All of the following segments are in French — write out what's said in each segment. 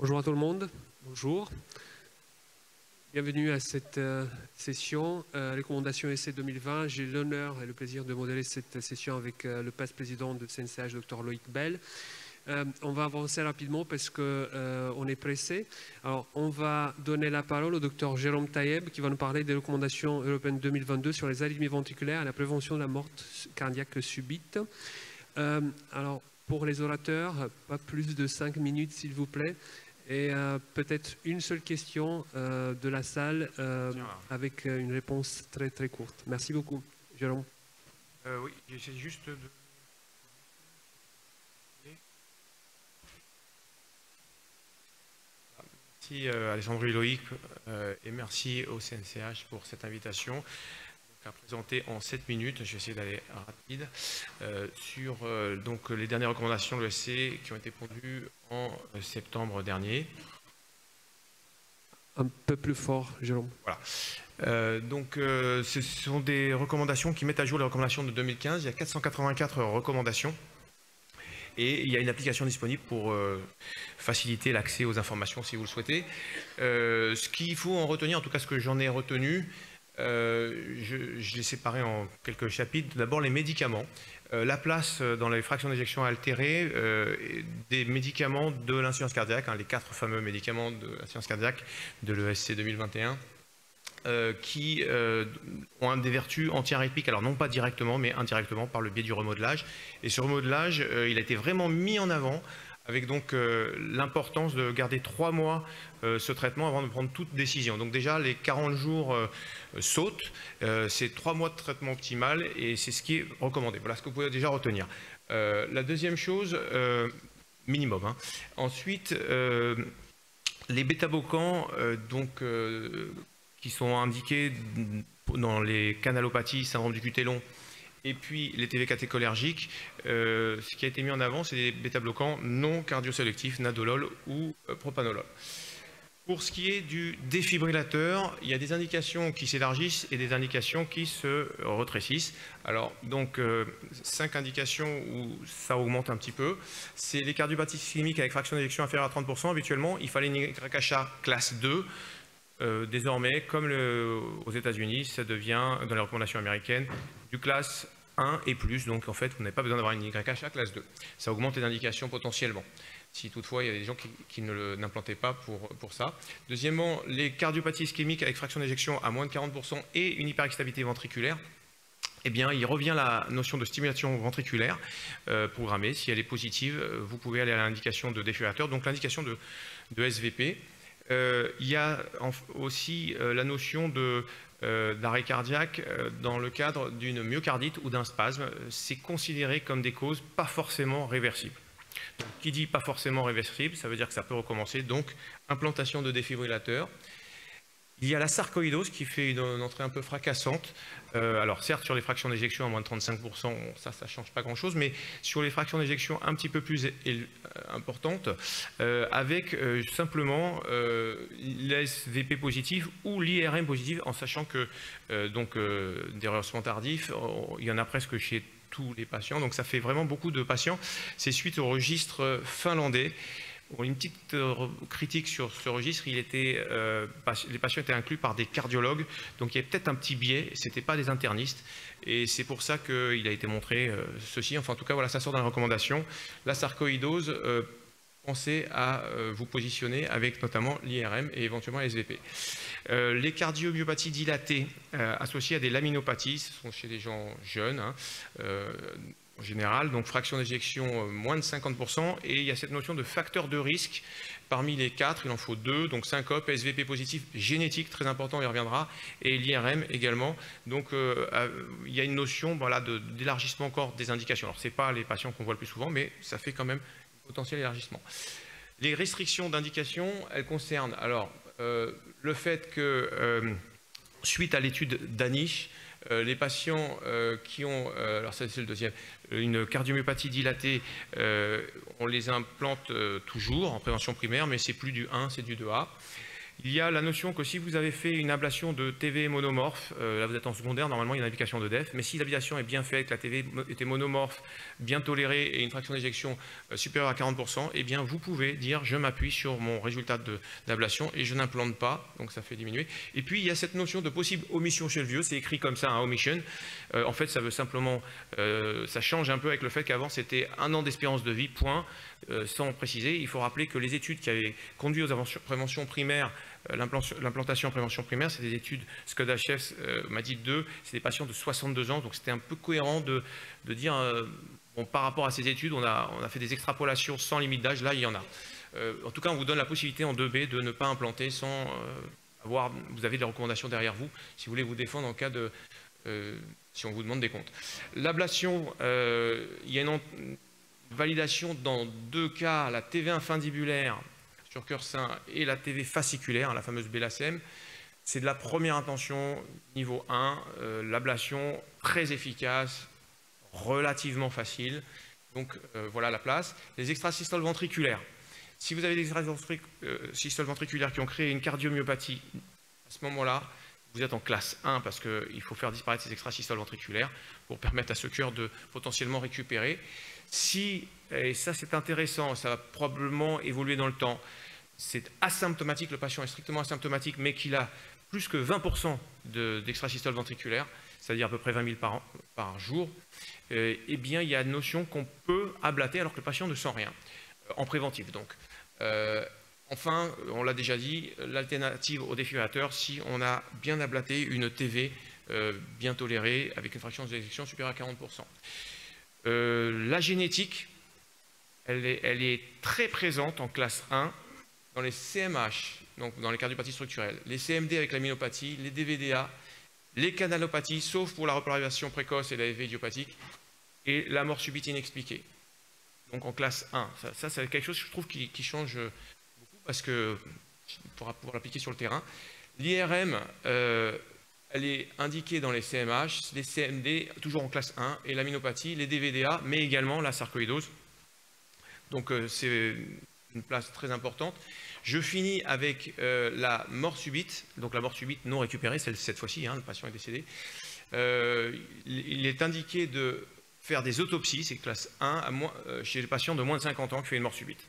Bonjour à tout le monde, bonjour. Bienvenue à cette session, recommandation essai 2020. J'ai l'honneur et le plaisir de modérer cette session avec le vice-président de CNCH, Dr Loïc Bell. On va avancer rapidement parce qu'on est pressé. Alors, on va donner la parole au Dr Jérôme Taïeb qui va nous parler des recommandations européennes 2022 sur les arythmies ventriculaires et la prévention de la mort cardiaque subite. Alors, pour les orateurs, pas plus de 5 minutes s'il vous plaît. Et peut-être une seule question de la salle avec une réponse très très courte. Merci beaucoup. Jérôme. Oui, j'essaie juste de... Merci Alessandro et Loïc et merci au CNCH pour cette invitation à présenter en 7 minutes. Je vais essayer d'aller rapide sur donc, les dernières recommandations de l'ESC qui ont été pondues en septembre dernier. Un peu plus fort, Jérôme. Voilà. Ce sont des recommandations qui mettent à jour les recommandations de 2015. Il y a 484 recommandations. Et il y a une application disponible pour faciliter l'accès aux informations si vous le souhaitez. Ce qu'il faut en retenir, en tout cas ce que j'en ai retenu, je l'ai séparé en quelques chapitres. D'abord les médicaments. La place dans les fractions d'éjection altérées des médicaments de l'insuffisance cardiaque, les 4 fameux médicaments de l'insuffisance cardiaque de l'ESC 2021. Qui ont des vertus anti-arythmiques, alors non pas directement, mais indirectement par le biais du remodelage. Et ce remodelage, il a été vraiment mis en avant avec donc l'importance de garder 3 mois ce traitement avant de prendre toute décision. Donc déjà, les 40 jours sautent, c'est 3 mois de traitement optimal et c'est ce qui est recommandé. Voilà ce que vous pouvez déjà retenir. La deuxième chose, minimum. Ensuite, les bêta-bloquants, qui sont indiqués dans les canalopathies, syndrome du QT long, et puis les TV catécholergiques. Ce qui a été mis en avant, c'est des bêta-bloquants non cardiosélectifs, nadolol ou propanolol. Pour ce qui est du défibrillateur, il y a des indications qui s'élargissent et des indications qui se rétrécissent. Alors, donc, 5 indications où ça augmente un petit peu. C'est les cardiopathies ischémiques avec fraction d'éjection inférieure à 30%. Habituellement, il fallait une YHA classe 2. Désormais, comme aux États-Unis, ça devient, dans les recommandations américaines, du classe 1 et plus. Donc, en fait, vous n'avez pas besoin d'avoir une YHA classe 2. Ça augmente les indications potentiellement. Si toutefois, il y a des gens qui ne l'implantaient pas pour ça. Deuxièmement, les cardiopathies ischémiques avec fraction d'éjection à moins de 40% et une hyperexcitabilité ventriculaire. Eh bien, il revient la notion de stimulation ventriculaire programmée. Si elle est positive, vous pouvez aller à l'indication de défibrillateur, donc l'indication de SVP. Il y a aussi la notion d'arrêt cardiaque dans le cadre d'une myocardite ou d'un spasme. C'est considéré comme des causes pas forcément réversibles. Donc, qui dit pas forcément réversible, ça veut dire que ça peut recommencer. Donc, implantation de défibrillateur. Il y a la sarcoïdose qui fait une entrée un peu fracassante. Alors certes, sur les fractions d'éjection à moins de 35%, ça ne change pas grand-chose, mais sur les fractions d'éjection un petit peu plus importantes, avec simplement l'SVP positive ou l'IRM positive, en sachant que des rehaussements tardifs, il y en a presque chez tous les patients, donc ça fait vraiment beaucoup de patients. C'est suite au registre finlandais. Bon, une petite critique sur ce registre, les patients étaient inclus par des cardiologues, donc il y avait peut-être un petit biais, ce n'étaient pas des internistes, et c'est pour ça qu'il a été montré ceci. Enfin, en tout cas, voilà, ça sort dans la recommandation. La sarcoïdose, pensez à vous positionner avec notamment l'IRM et éventuellement la SVP. Les cardiomyopathies dilatées associées à des laminopathies, ce sont chez des gens jeunes, en général, donc fraction d'éjection moins de 50%, et il y a cette notion de facteur de risque. Parmi les 4, il en faut 2, donc syncope, SVP positif, génétique, très important, on y reviendra, et l'IRM également. Donc il y a une notion d'élargissement encore des indications. Alors ce n'est pas les patients qu'on voit le plus souvent, mais ça fait quand même un potentiel élargissement. Les restrictions d'indication, elles concernent alors le fait que, suite à l'étude d'Anish, les patients qui ont, alors ça c'est le deuxième, une cardiomyopathie dilatée, on les implante toujours en prévention primaire, mais c'est plus du 1, c'est du 2A. Il y a la notion que si vous avez fait une ablation de TV monomorphe, là vous êtes en secondaire, normalement il y a une application de DEF, mais si l'ablation est bien faite, que la TV était monomorphe, bien tolérée et une fraction d'éjection supérieure à 40%, eh bien vous pouvez dire je m'appuie sur mon résultat d'ablation et je n'implante pas, donc ça fait diminuer. Et puis il y a cette notion de possible omission chez le vieux, c'est écrit comme ça, hein, omission. En fait ça veut simplement, ça change un peu avec le fait qu'avant c'était 1 an d'espérance de vie, point. Sans préciser, il faut rappeler que les études qui avaient conduit aux préventions primaires, l'implantation en prévention primaire, c'est des études, SCODA-HF m'a dit 2, c'est des patients de 62 ans, donc c'était un peu cohérent de dire, bon, par rapport à ces études, on a fait des extrapolations sans limite d'âge, là il y en a. En tout cas, on vous donne la possibilité en 2B de ne pas implanter sans avoir, vous avez des recommandations derrière vous, si vous voulez vous défendre en cas de, si on vous demande des comptes. L'ablation, il y a une validation dans 2 cas, la TV infundibulaire sur cœur sain et la TV fasciculaire, la fameuse BLACM. C'est de la première intention, niveau 1, l'ablation très efficace, relativement facile. Donc voilà la place. Les extrasystoles ventriculaires. Si vous avez des extrasystoles ventriculaires qui ont créé une cardiomyopathie, à ce moment-là, vous êtes en classe 1 parce qu'il faut faire disparaître ces extrasystoles ventriculaires pour permettre à ce cœur de potentiellement récupérer. Si, et ça c'est intéressant, ça va probablement évoluer dans le temps, c'est asymptomatique, le patient est strictement asymptomatique, mais qu'il a plus que 20% d'extrasystoles ventriculaires, c'est-à-dire à peu près 20 000 par jour, eh bien il y a une notion qu'on peut ablater alors que le patient ne sent rien, en préventif donc. Enfin, on l'a déjà dit, l'alternative au défibrillateur, si on a bien ablaté une TV bien tolérée avec une fraction d'éjection supérieure à 40%. La génétique, elle est très présente en classe 1 dans les CMH, donc dans les cardiopathies structurelles, les CMD avec la myélopathie, les DVDA, les canalopathies, sauf pour la repolarisation précoce et la FV idiopathique, et la mort subite inexpliquée. Donc en classe 1. Ça c'est quelque chose que je trouve qui change beaucoup parce que pour pouvoir l'appliquer sur le terrain. L'IRM, elle est indiquée dans les CMH, les CMD, toujours en classe 1, et la myélopathie, les DVDA, mais également la sarcoïdose. Donc c'est une place très importante. Je finis avec la mort subite, donc la mort subite non récupérée, cette fois-ci, hein, le patient est décédé. Il est indiqué de faire des autopsies, c'est classe 1, chez les patients de moins de 50 ans qui fait une mort subite.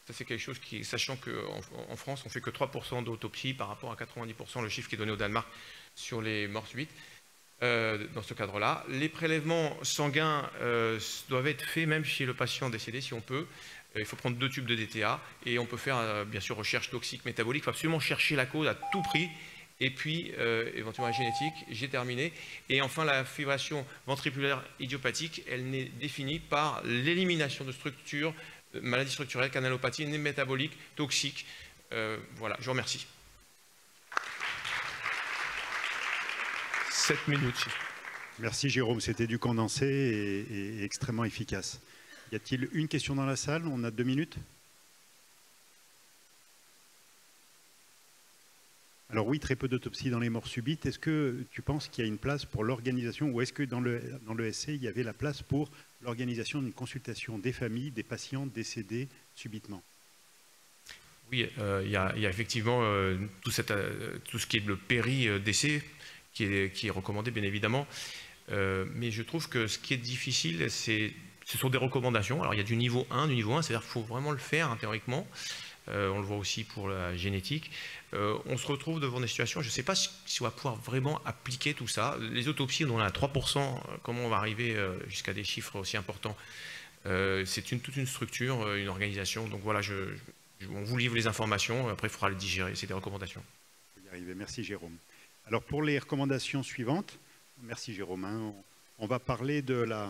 Ça c'est quelque chose qui, sachant qu'en France, on ne fait que 3% d'autopsies par rapport à 90%, le chiffre qui est donné au Danemark sur les morts subites. Dans ce cadre-là, les prélèvements sanguins doivent être faits même chez le patient décédé si on peut. Il faut prendre 2 tubes de DTA et on peut faire bien sûr recherche toxique métabolique. Il faut absolument chercher la cause à tout prix. Et puis éventuellement la génétique, j'ai terminé. Et enfin la fibrillation ventriculaire idiopathique, elle n'est définie par l'élimination de structures, maladies structurelles, canalopathie, métabolique, toxique. Voilà, je vous remercie. 7 minutes. Merci Jérôme, c'était du condensé et extrêmement efficace. Y a-t-il une question dans la salle? On a 2 minutes. Alors oui, très peu d'autopsies dans les morts subites. Est-ce que tu penses qu'il y a une place pour l'organisation ou est-ce que dans le SC, il y avait la place pour l'organisation d'une consultation des familles, des patients décédés subitement? Oui, il y a effectivement tout ce qui est le péri-décès qui est recommandé bien évidemment. Mais je trouve que ce qui est difficile, ce sont des recommandations. Alors il y a du niveau 1, c'est-à-dire qu'il faut vraiment le faire théoriquement. On le voit aussi pour la génétique. On se retrouve devant des situations, je ne sais pas si on va pouvoir vraiment appliquer tout ça. Les autopsies, on en a 3%, comment on va arriver jusqu'à des chiffres aussi importants? C'est toute une structure, une organisation. Donc voilà, on vous livre les informations, après il faudra les digérer, c'est des recommandations. On va y arriver. Merci Jérôme. Alors pour les recommandations suivantes, merci Jérôme, hein, on va parler de la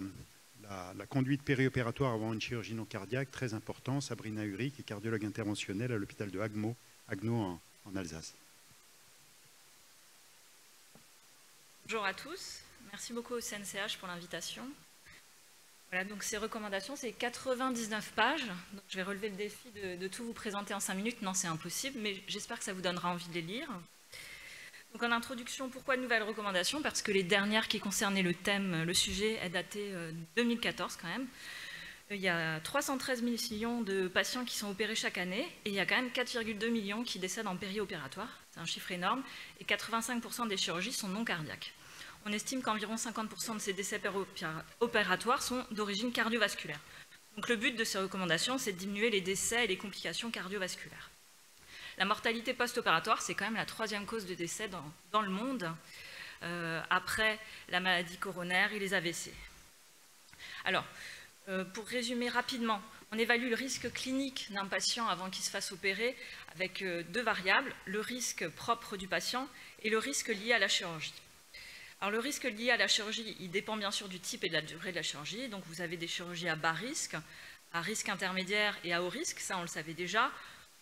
conduite périopératoire avant une chirurgie non cardiaque, très important. Sabrina Uri, qui est cardiologue interventionnelle à l'hôpital de Agno en Alsace. Bonjour à tous, merci beaucoup au CNCH pour l'invitation. Voilà, donc ces recommandations, c'est 99 pages. Donc je vais relever le défi de tout vous présenter en 5 minutes. Non, c'est impossible, mais j'espère que ça vous donnera envie de les lire. Donc en introduction, pourquoi de nouvelles recommandations? Parce que les dernières qui concernaient le thème, le sujet, est datée 2014 quand même. Il y a 313 millions de patients qui sont opérés chaque année et il y a quand même 4,2 millions qui décèdent en périopératoire. C'est un chiffre énorme et 85% des chirurgies sont non cardiaques. On estime qu'environ 50% de ces décès opératoires sont d'origine cardiovasculaire. Donc le but de ces recommandations, c'est de diminuer les décès et les complications cardiovasculaires. La mortalité post-opératoire, c'est quand même la 3e cause de décès dans le monde, après la maladie coronaire et les AVC. Alors, pour résumer rapidement, on évalue le risque clinique d'un patient avant qu'il se fasse opérer avec 2 variables, le risque propre du patient et le risque lié à la chirurgie. Alors le risque lié à la chirurgie, il dépend bien sûr du type et de la durée de la chirurgie. Donc vous avez des chirurgies à bas risque, à risque intermédiaire et à haut risque, ça on le savait déjà.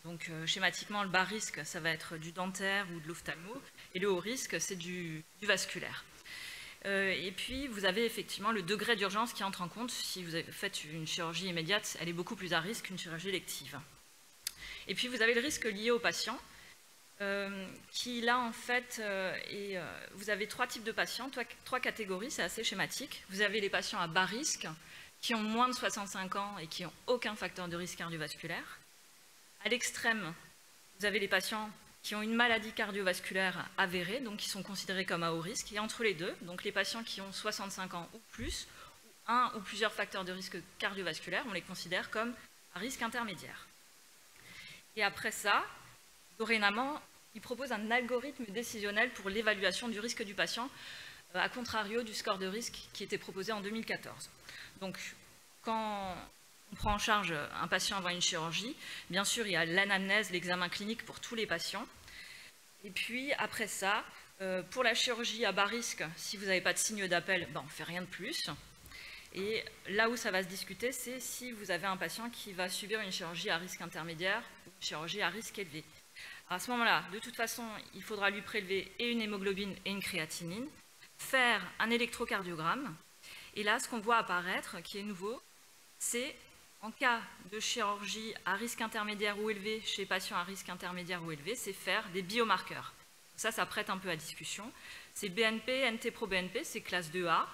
Donc schématiquement, le bas risque, ça va être du dentaire ou de l'ophtalmo, et le haut risque, c'est du vasculaire. Et puis, vous avez effectivement le degré d'urgence qui entre en compte. Si vous faites une chirurgie immédiate, elle est beaucoup plus à risque qu'une chirurgie élective. Et puis, vous avez le risque lié au patient, qui là, en fait, vous avez 3 types de patients, 3 catégories, c'est assez schématique. Vous avez les patients à bas risque, qui ont moins de 65 ans et qui n'ont aucun facteur de risque cardiovasculaire. À l'extrême, vous avez les patients qui ont une maladie cardiovasculaire avérée, donc qui sont considérés comme à haut risque, et entre les deux, donc les patients qui ont 65 ans ou plus, ou un ou plusieurs facteurs de risque cardiovasculaire, on les considère comme à risque intermédiaire. Et après ça, dorénavant, il propose un algorithme décisionnel pour l'évaluation du risque du patient, à contrario du score de risque qui était proposé en 2014. Donc, quand on prend en charge un patient avant une chirurgie, bien sûr, il y a l'anamnèse, l'examen clinique pour tous les patients. Et puis, après ça, pour la chirurgie à bas risque, si vous n'avez pas de signe d'appel, on ne fait rien de plus. Et là où ça va se discuter, c'est si vous avez un patient qui va subir une chirurgie à risque intermédiaire ou une chirurgie à risque élevé. Alors à ce moment-là, de toute façon, il faudra lui prélever et une hémoglobine et une créatinine, faire un électrocardiogramme. Et là, ce qu'on voit apparaître, qui est nouveau, c'est en cas de chirurgie à risque intermédiaire ou élevé chez patients à risque intermédiaire ou élevé, c'est faire des biomarqueurs. Ça prête un peu à discussion. C'est BNP, NT-proBNP, c'est classe 2A,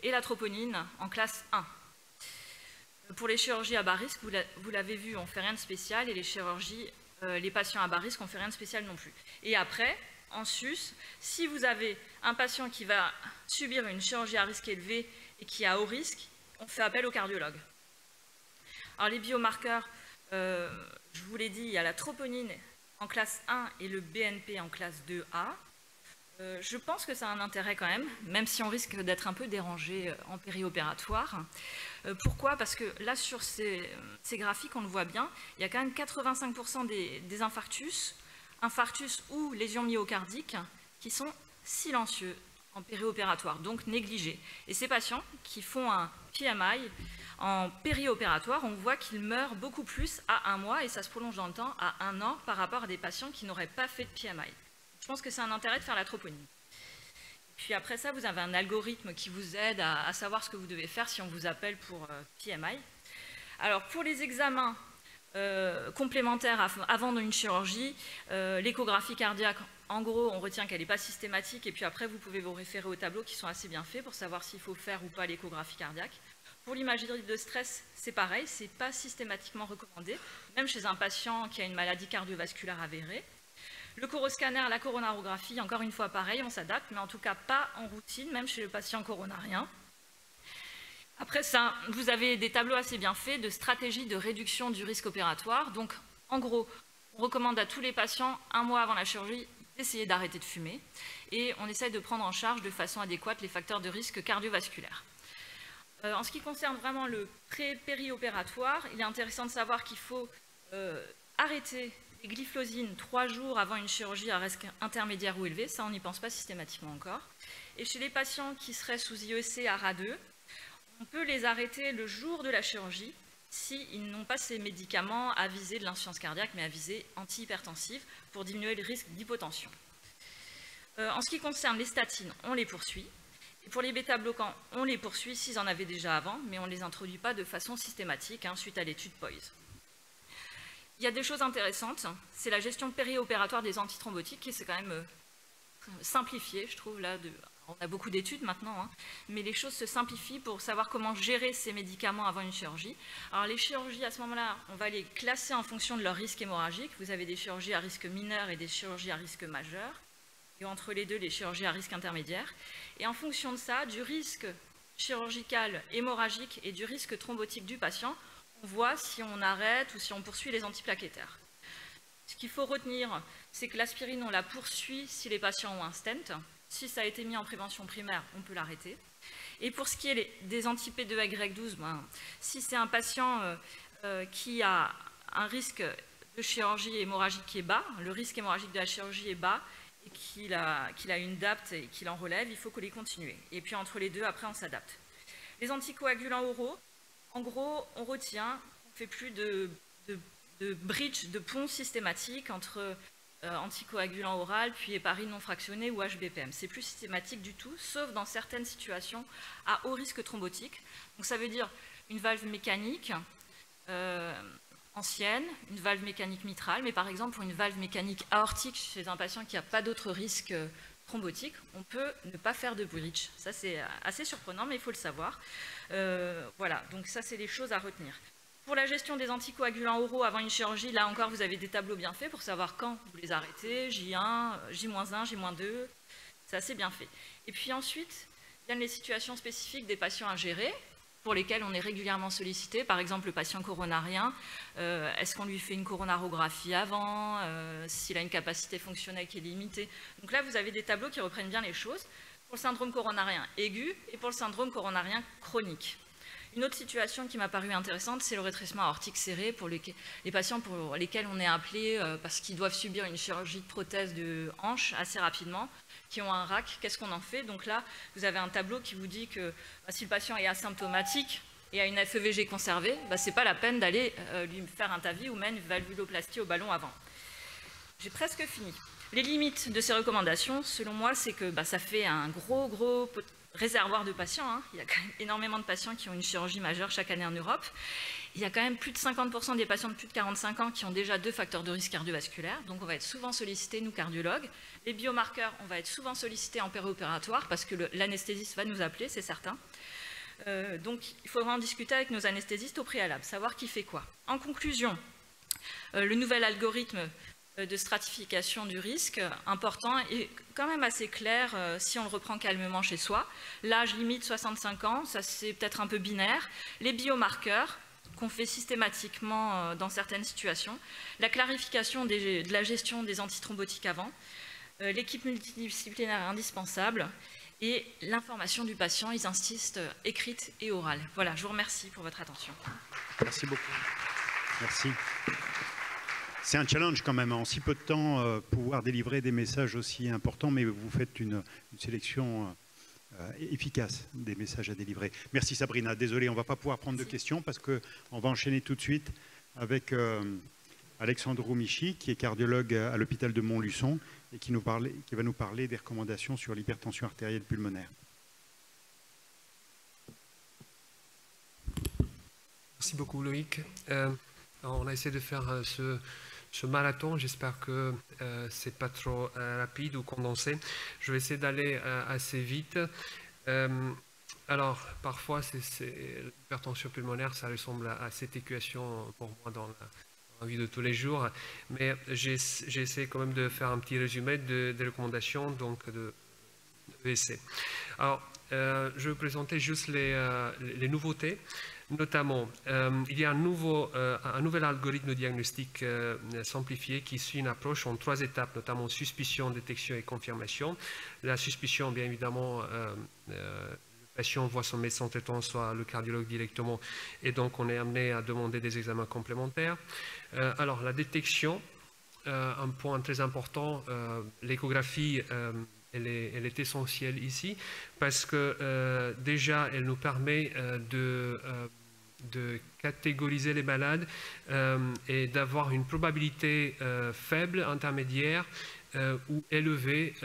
et la troponine en classe 1. Pour les chirurgies à bas risque, vous l'avez vu, on ne fait rien de spécial, et les chirurgies, les patients à bas risque, on ne fait rien de spécial non plus. Et après, en sus, si vous avez un patient qui va subir une chirurgie à risque élevé et qui est à haut risque, on fait appel au cardiologue. Alors les biomarqueurs, je vous l'ai dit, il y a la troponine en classe 1 et le BNP en classe 2A. Je pense que ça a un intérêt quand même si on risque d'être un peu dérangé en périopératoire. Pourquoi? Parce que là, sur ces graphiques, on le voit bien, il y a quand même 85% des infarctus ou lésions myocardiques qui sont silencieux en périopératoire, donc négligés. Et ces patients qui font un PMI en périopératoire, on voit qu'ils meurent beaucoup plus à 1 mois et ça se prolonge dans le temps à 1 an par rapport à des patients qui n'auraient pas fait de PMI. Je pense que c'est un intérêt de faire la troponine. Puis après ça, vous avez un algorithme qui vous aide à savoir ce que vous devez faire si on vous appelle pour PMI. Alors pour les examens complémentaires avant une chirurgie, l'échographie cardiaque, en gros, on retient qu'elle n'est pas systématique et puis après, vous pouvez vous référer aux tableaux qui sont assez bien faits pour savoir s'il faut faire ou pas l'échographie cardiaque. Pour l'imagerie de stress, c'est pareil, ce n'est pas systématiquement recommandé, même chez un patient qui a une maladie cardiovasculaire avérée. Le coroscanner, la coronarographie, encore une fois pareil, on s'adapte, mais en tout cas pas en routine, même chez le patient coronarien. Après ça, vous avez des tableaux assez bien faits de stratégies de réduction du risque opératoire. Donc, en gros, on recommande à tous les patients, 1 mois avant la chirurgie, d'essayer d'arrêter de fumer. Et on essaye de prendre en charge de façon adéquate les facteurs de risque cardiovasculaire. En ce qui concerne vraiment le périopératoire, il est intéressant de savoir qu'il faut arrêter les glyphosines 3 jours avant une chirurgie à risque intermédiaire ou élevé. Ça, on n'y pense pas systématiquement encore. Et chez les patients qui seraient sous IEC ARA2, on peut les arrêter le jour de la chirurgie s'ils n'ont pas ces médicaments à visée de l'insuffisance cardiaque, mais à visée antihypertensive pour diminuer le risque d'hypotension. En ce qui concerne les statines, on les poursuit. Et pour les bêta-bloquants, on les poursuit s'ils en avaient déjà avant, mais on ne les introduit pas de façon systématique suite à l'étude POISE. Il y a des choses intéressantes, c'est la gestion périopératoire des antithrombotiques qui s'est quand même simplifiée, je trouve, là, On a beaucoup d'études maintenant, hein, mais les choses se simplifient pour savoir comment gérer ces médicaments avant une chirurgie. Alors les chirurgies, à ce moment-là, on va les classer en fonction de leur risque hémorragique. Vous avez des chirurgies à risque mineur et des chirurgies à risque majeur. Et entre les deux, les chirurgies à risque intermédiaire. Et en fonction de ça, du risque chirurgical hémorragique et du risque thrombotique du patient, on voit si on arrête ou si on poursuit les antiplaquettaires. Ce qu'il faut retenir, c'est que l'aspirine, on la poursuit si les patients ont un stent. Si ça a été mis en prévention primaire, on peut l'arrêter. Et pour ce qui est des anti-P2Y12, si c'est un patient qui a un risque de chirurgie hémorragique qui est bas, le risque hémorragique de la chirurgie est bas, et qu'il a une DAPT et qu'il en relève, il faut que les continuer. Et puis entre les deux, après, on s'adapte. Les anticoagulants oraux, en gros, on retient, on ne fait plus de bridge, de pont systématique entre anticoagulant oral, puis héparine non fractionnée ou HBPM. C'est plus systématique du tout, sauf dans certaines situations à haut risque thrombotique. Donc ça veut dire une valve mécanique ancienne, une valve mécanique mitrale, mais par exemple pour une valve mécanique aortique chez un patient qui n'a pas d'autres risques thrombotiques, on peut ne pas faire de bridge. Ça c'est assez surprenant, mais il faut le savoir. Voilà, donc ça c'est les choses à retenir. Pour la gestion des anticoagulants oraux avant une chirurgie, là encore, vous avez des tableaux bien faits pour savoir quand vous les arrêtez, J1, J-1, J-2, c'est assez bien fait. Et puis ensuite, viennent les situations spécifiques des patients à gérer, pour lesquels on est régulièrement sollicité, par exemple le patient coronarien, est-ce qu'on lui fait une coronarographie avant, s'il a une capacité fonctionnelle qui est limitée. Donc là, vous avez des tableaux qui reprennent bien les choses, pour le syndrome coronarien aigu et pour le syndrome coronarien chronique. Une autre situation qui m'a paru intéressante, c'est le rétrécissement aortique serré pour les patients pour lesquels on est appelé parce qu'ils doivent subir une chirurgie de prothèse de hanche assez rapidement, qui ont un RAC. Qu'est-ce qu'on en fait? Donc là, vous avez un tableau qui vous dit que si le patient est asymptomatique et a une FEVG conservée, ce n'est pas la peine d'aller lui faire un TAVI ou même une valvuloplastie au ballon avant. J'ai presque fini. Les limites de ces recommandations, selon moi, c'est que ça fait un gros réservoir de patients. Hein. Il y a quand même énormément de patients qui ont une chirurgie majeure chaque année en Europe. Il y a quand même plus de 50% des patients de plus de 45 ans qui ont déjà 2 facteurs de risque cardiovasculaire. Donc on va être souvent sollicités, nous cardiologues. Les biomarqueurs, on va être souvent sollicités en péri-opératoire parce que l'anesthésiste va nous appeler, c'est certain. Donc il faudra en discuter avec nos anesthésistes au préalable, savoir qui fait quoi. En conclusion, le nouvel algorithme de stratification du risque important et quand même assez clair si on le reprend calmement chez soi. L'âge limite 65 ans, ça c'est peut-être un peu binaire. Les biomarqueurs qu'on fait systématiquement dans certaines situations. La clarification de la gestion des antithrombotiques avant. L'équipe multidisciplinaire est indispensable. Et l'information du patient, ils insistent écrite et orale. Voilà, je vous remercie pour votre attention. Merci beaucoup. Merci. C'est un challenge quand même, en si peu de temps, pouvoir délivrer des messages aussi importants, mais vous faites une sélection efficace des messages à délivrer. Merci Sabrina. Désolé, on ne va pas pouvoir prendre de questions parce qu'on va enchaîner tout de suite avec Alexandru Michi, qui est cardiologue à l'hôpital de Montluçon et qui va nous parler des recommandations sur l'hypertension artérielle pulmonaire. Merci beaucoup Loïc. On a essayé de faire ce marathon, j'espère que ce n'est pas trop rapide ou condensé. Je vais essayer d'aller assez vite. Alors, parfois, l'hypertension pulmonaire, ça ressemble à cette équation pour moi dans la vie de tous les jours. Mais j'ai essayé quand même de faire un petit résumé des recommandations donc de ESC. Alors, je vais vous présenter juste les nouveautés. Notamment, il y a un nouvel algorithme de diagnostic simplifié qui suit une approche en 3 étapes, notamment suspicion, détection et confirmation. La suspicion, bien évidemment, le patient voit son médecin traitant, soit le cardiologue directement, et donc on est amené à demander des examens complémentaires. Alors, la détection, un point très important, l'échographie, elle est essentielle ici parce que déjà, elle nous permet de catégoriser les malades et d'avoir une probabilité faible, intermédiaire ou élevée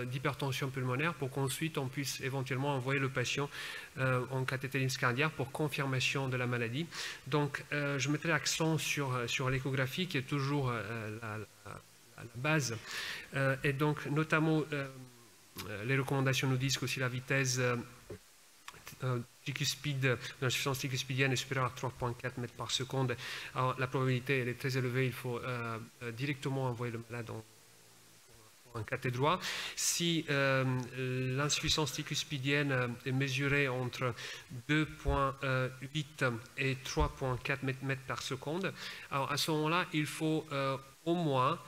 d'hypertension pulmonaire pour qu'ensuite on puisse éventuellement envoyer le patient en cathétérisme cardiaque pour confirmation de la maladie. Donc je mettrai l'accent sur l'échographie qui est toujours la base et donc notamment les recommandations nous disent que si la vitesse tricuspide, l'insuffisance tricuspidienne est supérieure à 3,4 mètres par seconde, alors la probabilité elle est très élevée, il faut directement envoyer le malade en cathé droit. Si l'insuffisance tricuspidienne est mesurée entre 2,8 et 3,4 mètres par seconde, alors à ce moment-là, il faut au moins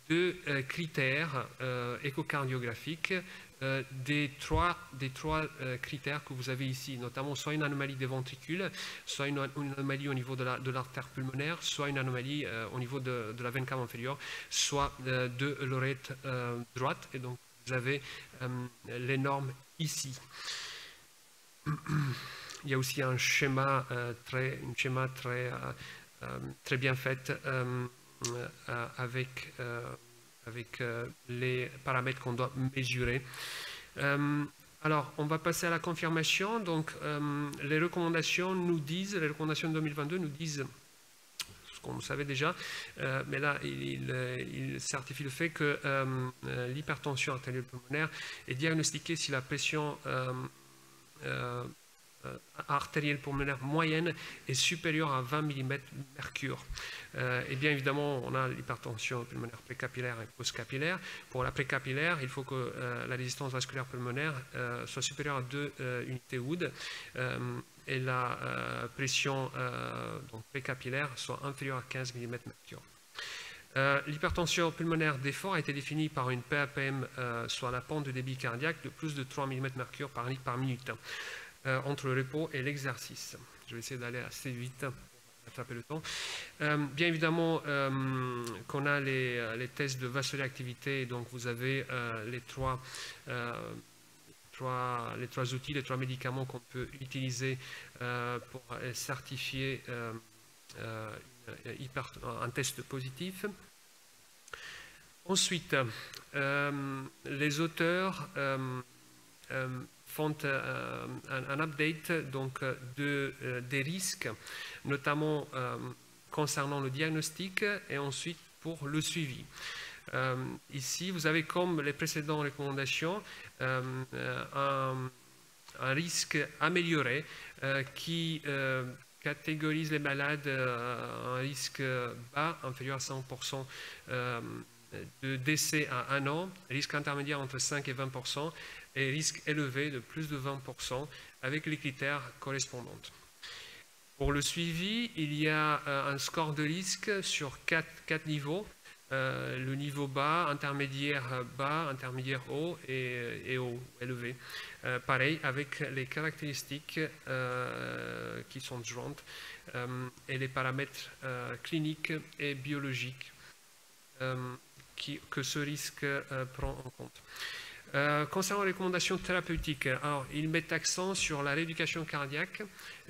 2 critères échocardiographiques des trois critères que vous avez ici, notamment soit une anomalie des ventricules, soit une anomalie au niveau de l'artère pulmonaire, soit une anomalie au niveau de la veine cave inférieure, soit de l'oreille droite. Et donc, vous avez les normes ici. Il y a aussi un schéma très bien fait avec les paramètres qu'on doit mesurer. Alors, on va passer à la confirmation. Donc, les recommandations les recommandations de 2022 nous disent ce qu'on savait déjà, mais là, il certifie le fait que l'hypertension artérielle pulmonaire est diagnostiquée si la pression artérielle pulmonaire moyenne est supérieure à 20 mm mercure. Et bien évidemment, on a l'hypertension pulmonaire précapillaire et postcapillaire. Pour la précapillaire, il faut que la résistance vasculaire pulmonaire soit supérieure à 2 unités Wood et la pression donc précapillaire soit inférieure à 15 mm mercure. L'hypertension pulmonaire d'effort a été définie par une PAPM, soit la pente de débit cardiaque de plus de 3 mm mercure par litre par minute. Entre le repos et l'exercice. Je vais essayer d'aller assez vite pour attraper le temps. Bien évidemment, qu'on a les tests de vasoréactivité, donc vous avez les trois outils, les 3 médicaments qu'on peut utiliser pour certifier un test positif. Ensuite, les auteurs font un update donc, des risques, notamment concernant le diagnostic et ensuite pour le suivi. Ici, vous avez comme les précédentes recommandations un risque amélioré qui catégorise les malades à un risque bas, inférieur à 100% de décès à 1 an, risque intermédiaire entre 5 et 20%, et risque élevé de plus de 20% avec les critères correspondants. Pour le suivi, il y a un score de risque sur 4 niveaux. Le niveau bas, intermédiaire haut et haut, élevé. Pareil, avec les caractéristiques qui sont jointes et les paramètres cliniques et biologiques que ce risque prend en compte. Concernant les recommandations thérapeutiques, alors, ils mettent accent sur la rééducation cardiaque,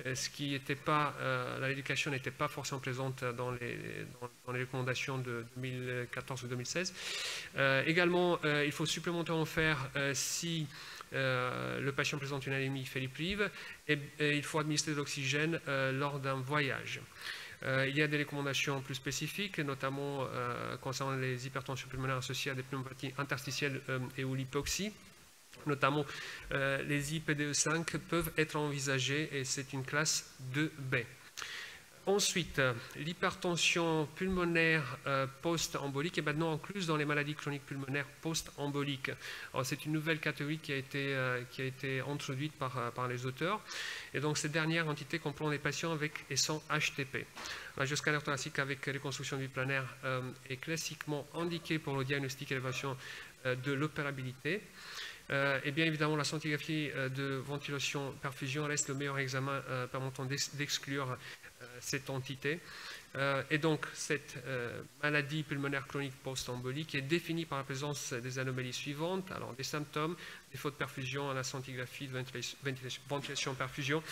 ce qui n'était pas, la rééducation n'était pas forcément présente dans les recommandations de 2014 ou 2016. Également, il faut supplémentairement faire si le patient présente une anémie ferriprive et il faut administrer de l'oxygène lors d'un voyage. Il y a des recommandations plus spécifiques, notamment concernant les hypertensions pulmonaires associées à des pneumopathies interstitielles et ou l'hypoxie. Notamment, les IPDE5 peuvent être envisagées et c'est une classe 2B. Ensuite, l'hypertension pulmonaire post-embolique est maintenant incluse dans les maladies chroniques pulmonaires post-emboliques. C'est une nouvelle catégorie qui a été introduite par les auteurs. Et donc, cette dernière entité comprend les patients avec et sans HTP. L'angioscanner thoracique avec reconstruction biplanaire est classiquement indiqué pour le diagnostic et l'évaluation de l'opérabilité. Et bien évidemment, la scintigraphie de ventilation-perfusion reste le meilleur examen permettant d'exclure cette entité. Et donc, cette maladie pulmonaire chronique post-embolique est définie par la présence des anomalies suivantes. Alors, des symptômes, défaut de perfusion à la scintigraphie de ventilation-perfusion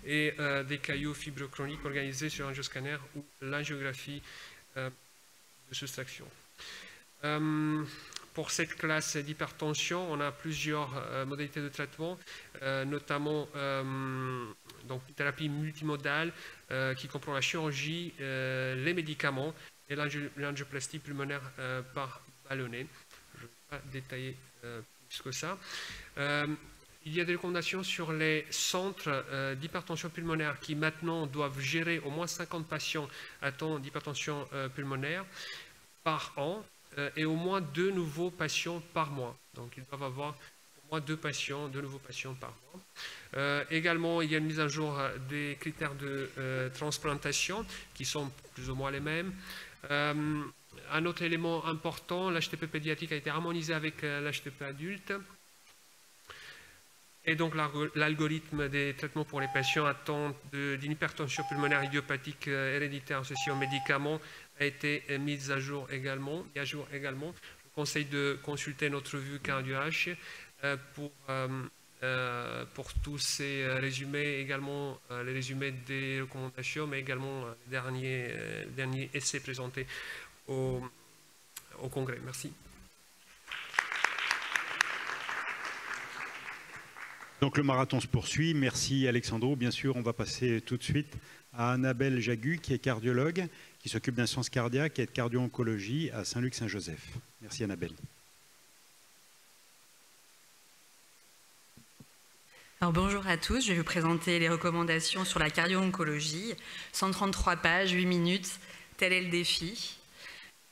et des caillots fibreux chroniques organisés sur l'angioscanner ou l'angiographie de soustraction. Pour cette classe d'hypertension, on a plusieurs modalités de traitement, notamment donc, une thérapie multimodale qui comprend la chirurgie, les médicaments et l'angioplastie pulmonaire par ballonnet. Je ne vais pas détailler plus plus que ça. Il y a des recommandations sur les centres d'hypertension pulmonaire qui maintenant doivent gérer au moins 50 patients atteints d'hypertension pulmonaire par an et au moins 2 nouveaux patients par mois. Donc ils doivent avoir au moins 2 nouveaux patients par mois. Également, il y a une mise à jour des critères de transplantation qui sont plus ou moins les mêmes. Un autre élément important, l'HTP pédiatrique a été harmonisé avec l'HTP adulte. Et donc l'algorithme des traitements pour les patients atteints d'une hypertension pulmonaire idiopathique héréditaire associée aux médicaments a été mis à jour également. Je vous conseille de consulter notre revue CardioH pour tous ces résumés, également les résumés des recommandations, mais également les derniers essais présentés au Congrès. Merci. Donc le marathon se poursuit. Merci Alexandro. Bien sûr, on va passer tout de suite à Annabelle Jagu, qui est cardiologue, qui s'occupe d'insuffisance cardiaque et de cardio-oncologie à Saint-Luc-Saint-Joseph. Merci Annabelle. Alors, bonjour à tous, je vais vous présenter les recommandations sur la cardio-oncologie. 133 pages, 8 minutes, tel est le défi.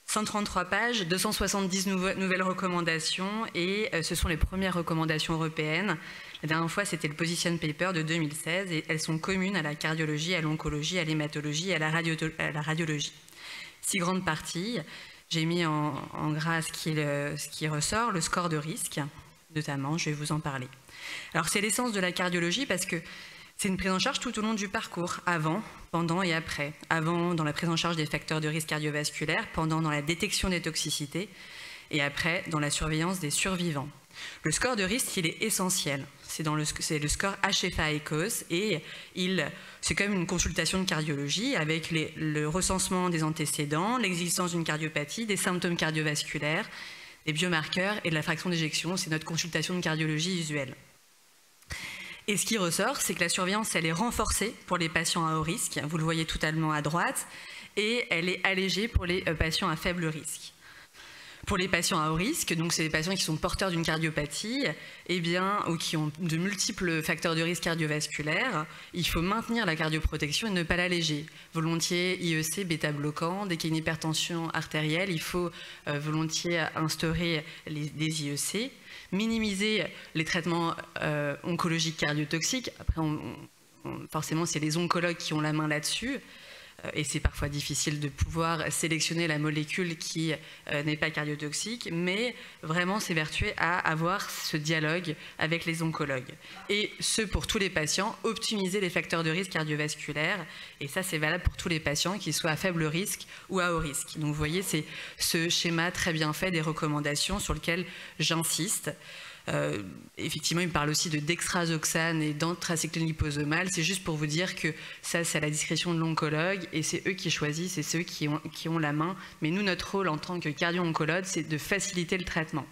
133 pages, 270 nouvelles recommandations et ce sont les premières recommandations européennes. La dernière fois, c'était le Position Paper de 2016 et elles sont communes à la cardiologie, à l'oncologie, à l'hématologie et à la radiologie. 6 grandes parties. J'ai mis en gras ce qui ressort, le score de risque, notamment, je vais vous en parler. Alors, c'est l'essence de la cardiologie parce que c'est une prise en charge tout au long du parcours, avant, pendant et après. Avant, dans la prise en charge des facteurs de risque cardiovasculaire, pendant, dans la détection des toxicités, et après, dans la surveillance des survivants. Le score de risque, il est essentiel. C'est le score HFA-ECOS et c'est comme une consultation de cardiologie avec le recensement des antécédents, l'existence d'une cardiopathie, des symptômes cardiovasculaires, des biomarqueurs et de la fraction d'éjection. C'est notre consultation de cardiologie usuelle. Et ce qui ressort, c'est que la surveillance, elle est renforcée pour les patients à haut risque, vous le voyez totalement à droite, et elle est allégée pour les patients à faible risque. Pour les patients à haut risque, donc c'est les patients qui sont porteurs d'une cardiopathie, ou qui ont de multiples facteurs de risque cardiovasculaires, il faut maintenir la cardioprotection et ne pas l'alléger. Volontiers IEC, bêta-bloquant, dès qu'il y a une hypertension artérielle, il faut volontiers instaurer des IEC, minimiser les traitements oncologiques cardiotoxiques. Après, forcément, c'est les oncologues qui ont la main là-dessus. Et c'est parfois difficile de pouvoir sélectionner la molécule qui n'est pas cardiotoxique, mais vraiment s'évertuer à avoir ce dialogue avec les oncologues. Et ce, pour tous les patients, optimiser les facteurs de risque cardiovasculaires, et ça c'est valable pour tous les patients, qu'ils soient à faible risque ou à haut risque. Donc vous voyez, c'est ce schéma très bien fait des recommandations sur lequel j'insiste. Effectivement, il parle aussi de dextrazoxane et d'anthracycline liposomal. C'est juste pour vous dire que ça, c'est à la discrétion de l'oncologue et c'est eux qui choisissent, c'est ceux qui ont la main. Mais nous, notre rôle en tant que cardio-oncologue, c'est de faciliter le traitement.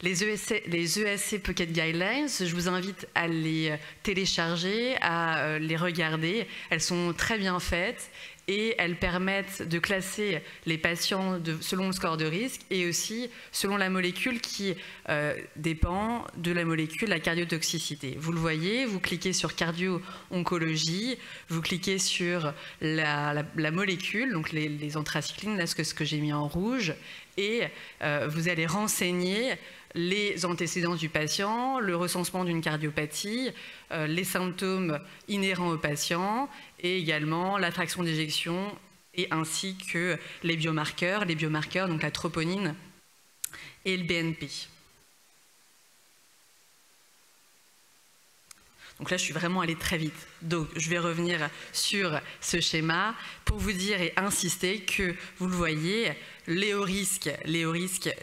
Les ESC Pocket Guidelines, je vous invite à les télécharger, à les regarder. Elles sont très bien faites et elles permettent de classer les patients selon le score de risque et aussi selon la molécule qui dépend de la molécule, la cardiotoxicité. Vous le voyez, vous cliquez sur cardio-oncologie, vous cliquez sur la molécule, donc les anthracyclines, là ce que j'ai mis en rouge, et vous allez renseigner les antécédents du patient, le recensement d'une cardiopathie, les symptômes inhérents au patient et également la fraction d'éjection et ainsi que les biomarqueurs, donc la troponine et le BNP. Donc là, je suis vraiment allée très vite. Donc, je vais revenir sur ce schéma pour vous dire et insister que, vous le voyez, les hauts risques,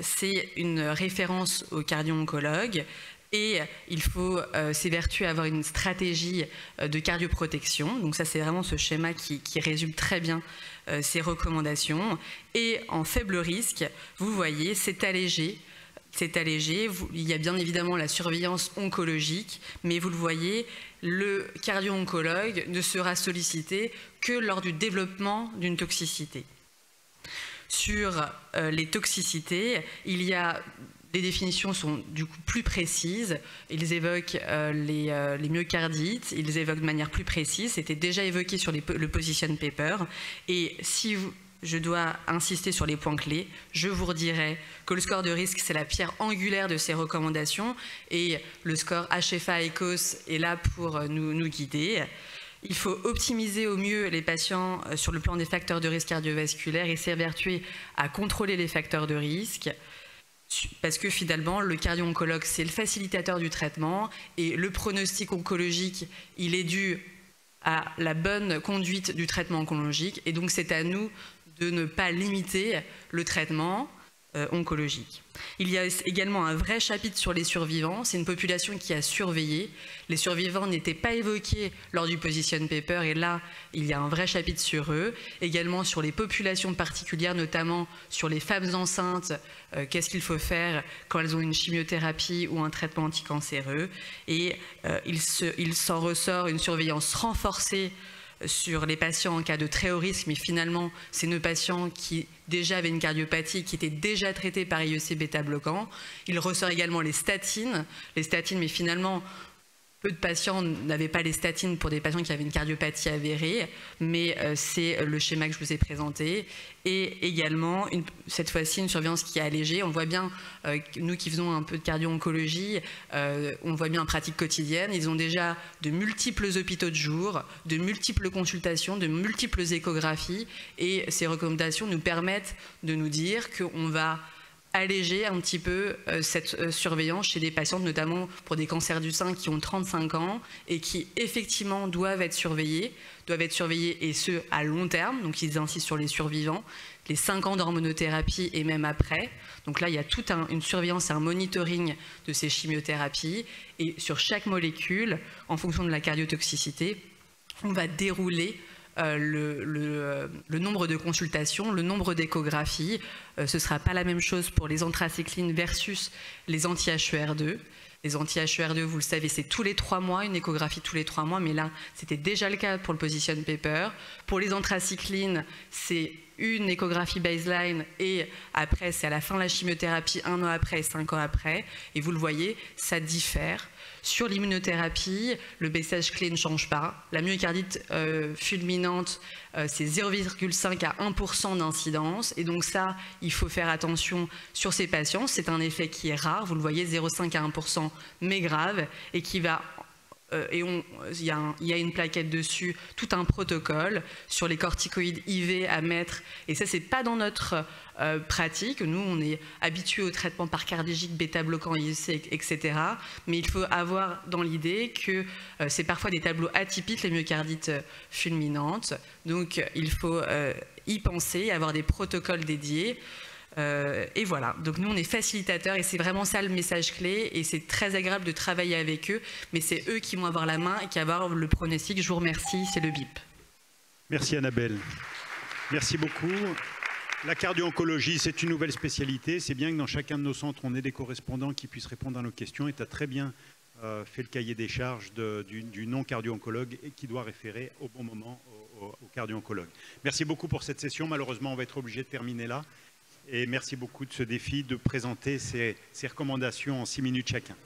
c'est une référence au cardio-oncologue et il faut s'évertuer à avoir une stratégie de cardioprotection. Donc ça, c'est vraiment ce schéma qui résume très bien ces recommandations. Et en faible risque, vous voyez, c'est allégé. Il y a bien évidemment la surveillance oncologique, mais vous le voyez, le cardio-oncologue ne sera sollicité que lors du développement d'une toxicité. Sur les toxicités, il y a Les définitions sont du coup plus précises. Ils évoquent les myocardites, ils évoquent de manière plus précise. C'était déjà évoqué sur le position paper. Et si je dois insister sur les points clés, je vous redirai que le score de risque, c'est la pierre angulaire de ces recommandations et le score HFA-ECOS est là pour nous guider. Il faut optimiser au mieux les patients sur le plan des facteurs de risque cardiovasculaire et s'évertuer à contrôler les facteurs de risque parce que finalement, le cardio-oncologue, c'est le facilitateur du traitement et le pronostic oncologique, il est dû à la bonne conduite du traitement oncologique et donc c'est à nous de ne pas limiter le traitement oncologique. Il y a également un vrai chapitre sur les survivants. C'est une population qui a surveillé. Les survivants n'étaient pas évoqués lors du position paper et là, il y a un vrai chapitre sur eux. Également sur les populations particulières, notamment sur les femmes enceintes. Qu'est-ce qu'il faut faire quand elles ont une chimiothérapie ou un traitement anticancéreux. Et il s'en ressort une surveillance renforcée sur les patients en cas de très haut risque, mais finalement, c'est nos patients qui déjà avaient une cardiopathie, qui étaient déjà traités par IEC bêta-bloquant. Il ressort également les statines, mais finalement, peu de patients n'avaient pas les statines pour des patients qui avaient une cardiopathie avérée, mais c'est le schéma que je vous ai présenté. Et également, cette fois-ci, une surveillance qui est allégée. On voit bien, nous qui faisons un peu de cardio-oncologie, on voit bien en pratique quotidienne, ils ont déjà de multiples hôpitaux de jour, de multiples consultations, de multiples échographies, et ces recommandations nous permettent de nous dire qu'on va alléger un petit peu cette surveillance chez des patientes, notamment pour des cancers du sein qui ont 35 ans et qui effectivement doivent être surveillés et ce à long terme, donc ils insistent sur les survivants, les 5 ans d'hormonothérapie et même après. Donc là, il y a toute une surveillance et un monitoring de ces chimiothérapies et sur chaque molécule, en fonction de la cardiotoxicité, on va dérouler le nombre de consultations, le nombre d'échographies. Ce ne sera pas la même chose pour les anthracyclines versus les anti-HER2. Les anti-HER2, vous le savez, c'est tous les 3 mois, une échographie tous les 3 mois, mais là, c'était déjà le cas pour le position paper. Pour les anthracyclines, c'est une échographie baseline et après, c'est à la fin de la chimiothérapie, 1 an après et 5 ans après. Et vous le voyez, ça diffère. Sur l'immunothérapie, le baissage clé ne change pas. La myocardite fulminante, c'est 0,5 à 1% d'incidence. Et donc ça, il faut faire attention sur ces patients. C'est un effet qui est rare, vous le voyez, 0,5 à 1%, mais grave, et qui va... il y a une plaquette dessus, tout un protocole sur les corticoïdes IV à mettre. Et ça, c'est pas dans notre pratique. Nous, on est habitués au traitement par cardégique, bêta-bloquant, IEC, etc. Mais il faut avoir dans l'idée que c'est parfois des tableaux atypiques, les myocardites fulminantes. Donc, il faut y penser, avoir des protocoles dédiés. Et voilà, donc nous on est facilitateurs et c'est vraiment ça le message clé et c'est très agréable de travailler avec eux, mais c'est eux qui vont avoir la main et qui vont avoir le pronostic. Je vous remercie, c'est le BIP. Merci Annabelle, merci beaucoup. La cardio-oncologie, c'est une nouvelle spécialité, c'est bien que dans chacun de nos centres on ait des correspondants qui puissent répondre à nos questions et tu as très bien fait le cahier des charges du non-cardio-oncologue et qui doit référer au bon moment au cardio-oncologue. Merci beaucoup pour cette session, malheureusement on va être obligé de terminer là. Et merci beaucoup de ce défi de présenter ces recommandations en 6 minutes chacun.